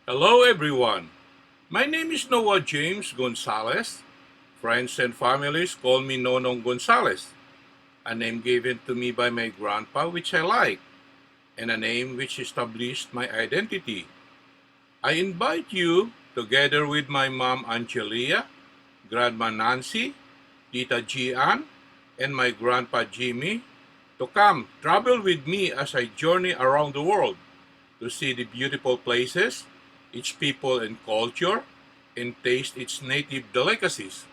Hello, everyone. My name is Noah James Gonzalez. Friends and families call me Nonong Gonzalez, a name given to me by my grandpa, which I like, and a name which established my identity. I invite you, together with my mom Angelia, Grandma Nancy, Tita Gian, and my grandpa Jimmy, to come travel with me as I journey around the world to see the beautiful places, its people and culture, and taste its native delicacies.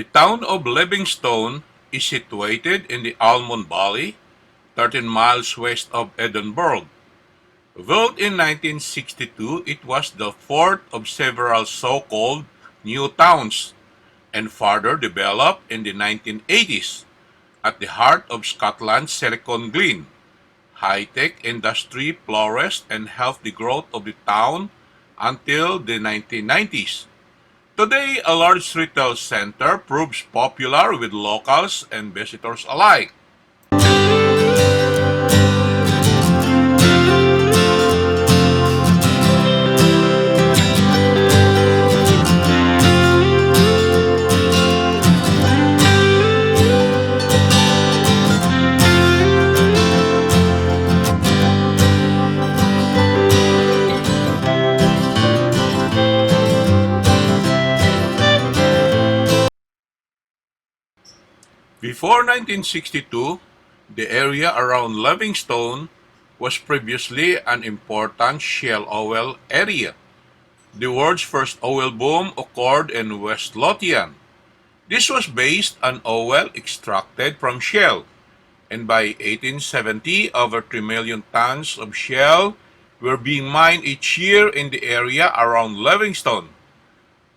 The town of Livingstone is situated in the Almond Valley, 13 miles west of Edinburgh. Built in 1962, it was the fourth of several so-called new towns and further developed in the 1980s at the heart of Scotland's Silicon Glen. High-tech industry flourished and helped the growth of the town until the 1990s. Today, a large retail center proves popular with locals and visitors alike. Before 1962, the area around Livingstone was previously an important shale oil area. The world's first oil boom occurred in West Lothian. This was based on oil extracted from shale, and by 1870, over 3 million tons of shale were being mined each year in the area around Livingstone.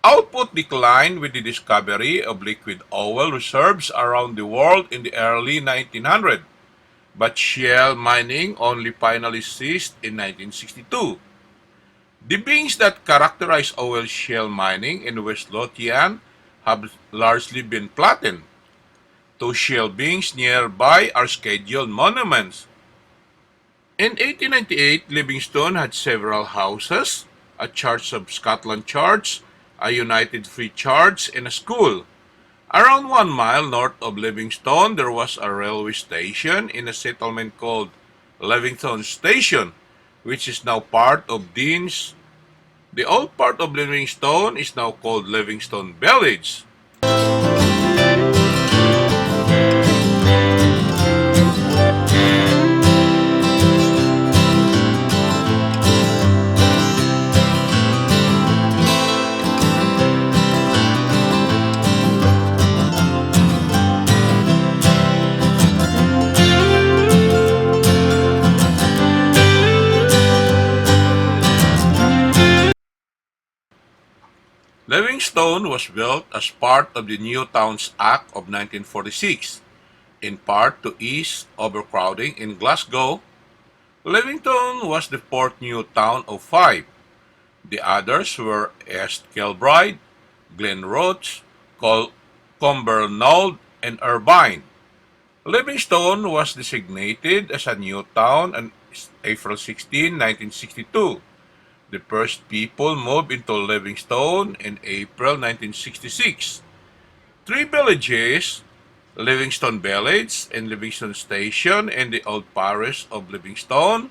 Output declined with the discovery of liquid oil reserves around the world in the early 1900s, but shale mining only finally ceased in 1962. The bings that characterize oil shale mining in West Lothian have largely been flattened. Two shale bings nearby are scheduled monuments. In 1898, Livingstone had several houses, a Church of Scotland church, a United Free Church, and a school. Around 1 mile north of Livingstone, there was a railway station in a settlement called Livingston Station, which is now part of Dean's. The old part of Livingstone is now called Livingston Village. Livingstone was built as part of the New Towns Act of 1946, in part to ease overcrowding in Glasgow. Livingstone was the fourth new town of five. The others were East Kilbride, Glenrothes, Cumbernauld and Irvine. Livingstone was designated as a new town on April 16, 1962. The first people moved into Livingstone in April 1966. Three villages, Livingston Village and Livingston Station in the old parish of Livingstone,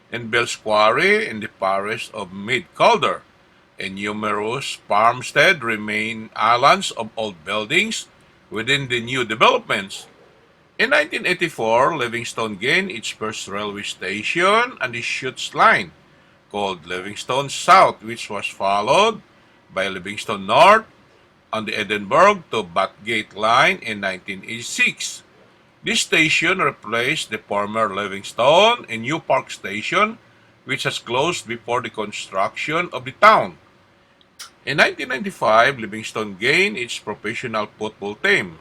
and Bellsquarry in the parish of Mid Calder, and numerous farmsteads remain islands of old buildings within the new developments. In 1984, Livingstone gained its first railway station and the Chutes line, called Livingston South, which was followed by Livingston North on the Edinburgh to Bathgate Line in 1986. This station replaced the former Livingston and Newpark station, which has closed before the construction of the town. In 1995, Livingstone gained its professional football team,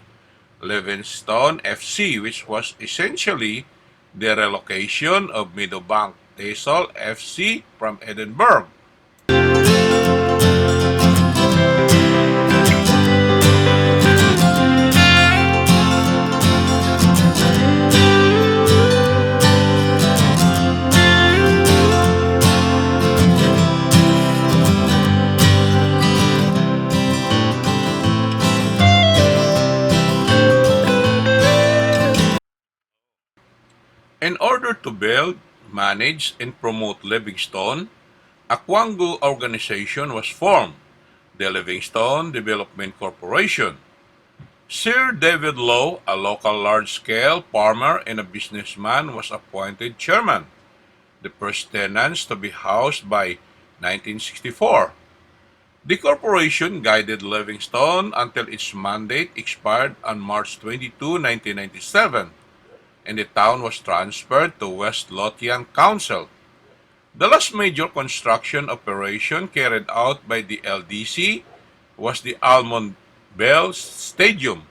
Livingston F.C., which was essentially the relocation of Meadowbank Thistle F.C. from Edinburgh. In order to build, manage, and promote Livingstone, a Quango organization was formed, the Livingstone Development Corporation. Sir David Lowe, a local large-scale farmer and a businessman, was appointed chairman. The first tenants to be housed by 1964. The corporation guided Livingstone until its mandate expired on March 22, 1997, and the town was transferred to West Lothian Council. The last major construction operation carried out by the LDC was the Almond Valley Stadium.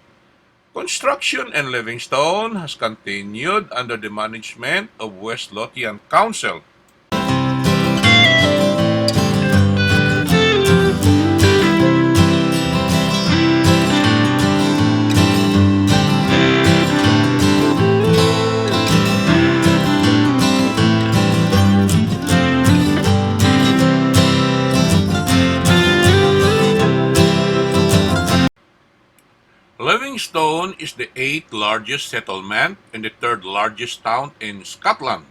Construction in Livingstone has continued under the management of West Lothian Council. Livingstone is the eighth largest settlement and the third largest town in Scotland.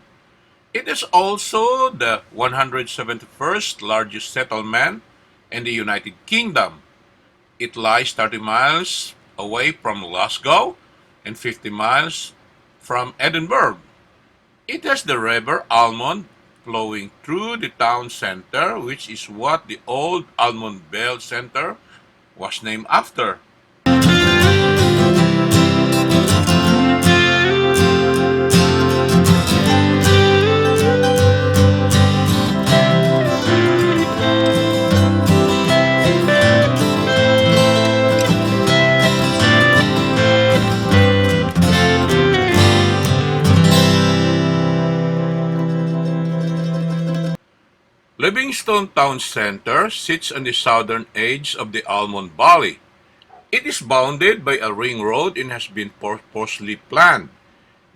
It is also the 171st largest settlement in the United Kingdom. It lies 30 miles away from Glasgow and 50 miles from Edinburgh. It has the river Almond flowing through the town centre, which is what the old Almond Valley Centre was named after. Livingstone Town Centre sits on the southern edge of the Almond Valley. It is bounded by a ring road and has been purposely planned,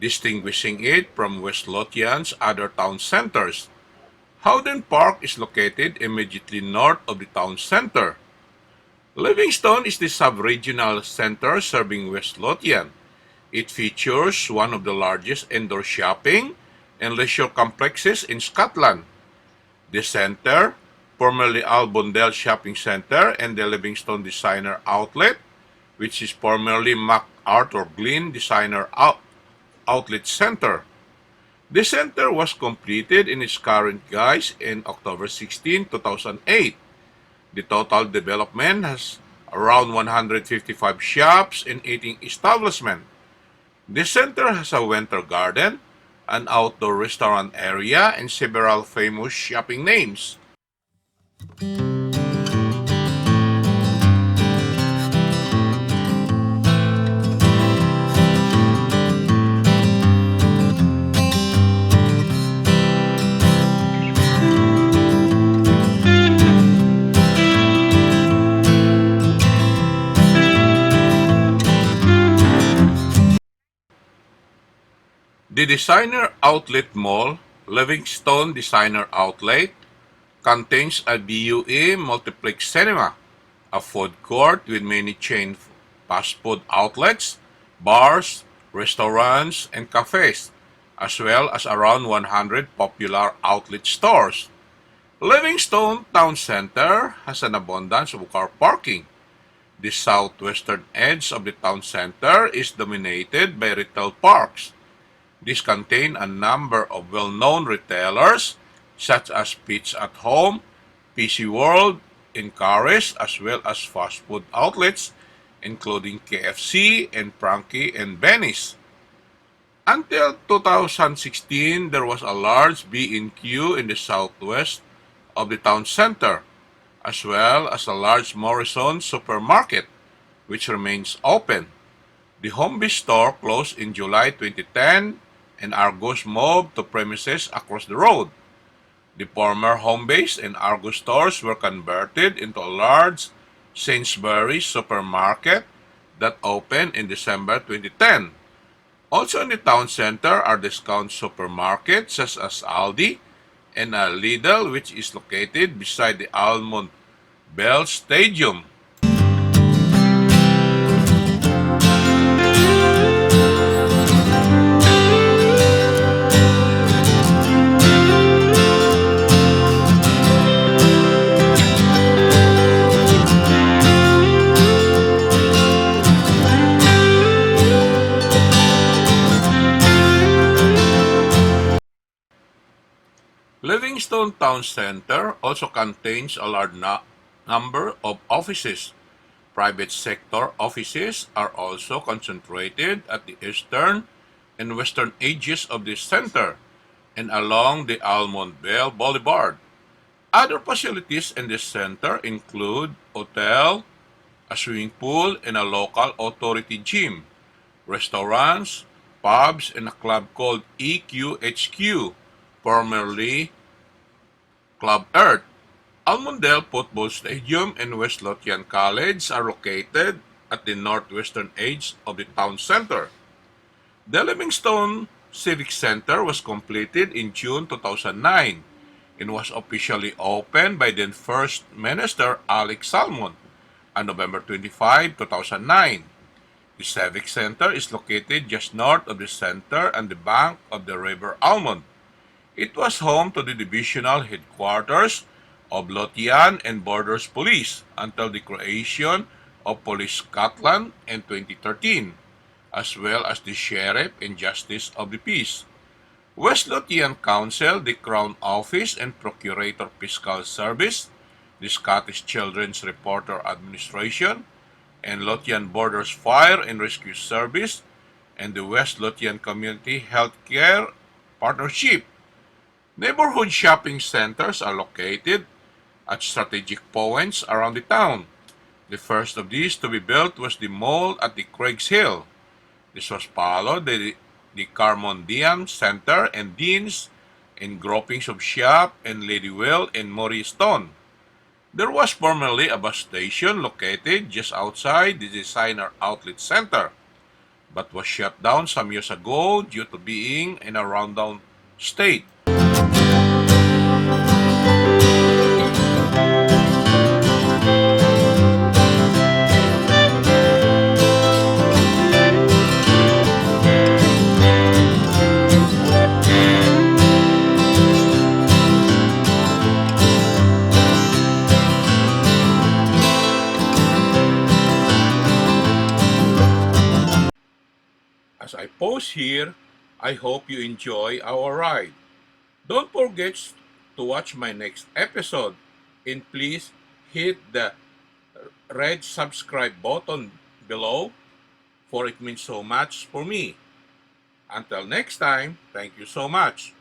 distinguishing it from West Lothian's other town centres. Howden Park is located immediately north of the town centre. Livingstone is the sub-regional centre serving West Lothian. It features one of the largest indoor shopping and leisure complexes in Scotland. The centre, formerly Albondale Shopping Centre, and the Livingstone Designer Outlet, which is formerly MacArthur Glen Designer Outlet Centre. The centre was completed in its current guise in October 16, 2008. The total development has around 155 shops and eating establishments. The centre has a winter garden, an outdoor restaurant area, and several famous shopping names. The Designer Outlet Mall, Livingstone Designer Outlet, contains a BUE multiplex cinema, a food court with many chain fast food outlets, bars, restaurants, and cafes, as well as around 100 popular outlet stores. Livingstone Town Center has an abundance of car parking. The southwestern edge of the town center is dominated by retail parks. These contain a number of well-known retailers such as Pizza at Home, PC World, and Caris, as well as fast food outlets including KFC and Frankie and Benny's. Until 2016, there was a large B&Q in the southwest of the town center. as well as a large Morrison supermarket, which remains open. The Homebase store closed in July 2010 and Argos moved to premises across the road. The former Homebase and Argos stores were converted into a large Sainsbury's supermarket that opened in December 2010. Also in the town center are discount supermarkets such as Aldi and a Lidl, which is located beside the Almond Valley Stadium. Livingstone Town Center also contains a large number of offices. Private sector offices are also concentrated at the eastern and western edges of the center and along the Almond Valley Boulevard. Other facilities in the center include hotel, a swimming pool, and a local authority gym, restaurants, pubs, and a club called EQHQ, formerly Club Earth. Almondale Football Stadium and West Lothian College are located at the northwestern edge of the town center. The Livingstone Civic Center was completed in June 2009 and was officially opened by then First Minister Alex Salmond on November 25, 2009. The Civic Center is located just north of the center and the bank of the River Almond. It was home to the divisional headquarters of Lothian and Borders Police until the creation of Police Scotland in 2013, as well as the Sheriff and Justice of the Peace. West Lothian Council, the Crown Office and Procurator Fiscal Service, the Scottish Children's Reporter Administration, and Lothian Borders Fire and Rescue Service, and the West Lothian Community Healthcare Partnership. Neighborhood shopping centers are located at strategic points around the town. The first of these to be built was the mall at the Craigs Hill. This was followed by the Carmondian Center and Dean's and groupings of shop and Ladywell and Morristown. There was formerly a bus station located just outside the Designer Outlet Center, but was shut down some years ago due to being in a rundown state. As I pause here, I hope you enjoy our ride. Don't forget to watch my next episode and please hit the red subscribe button below for it means so much for me. Until next time, thank you so much.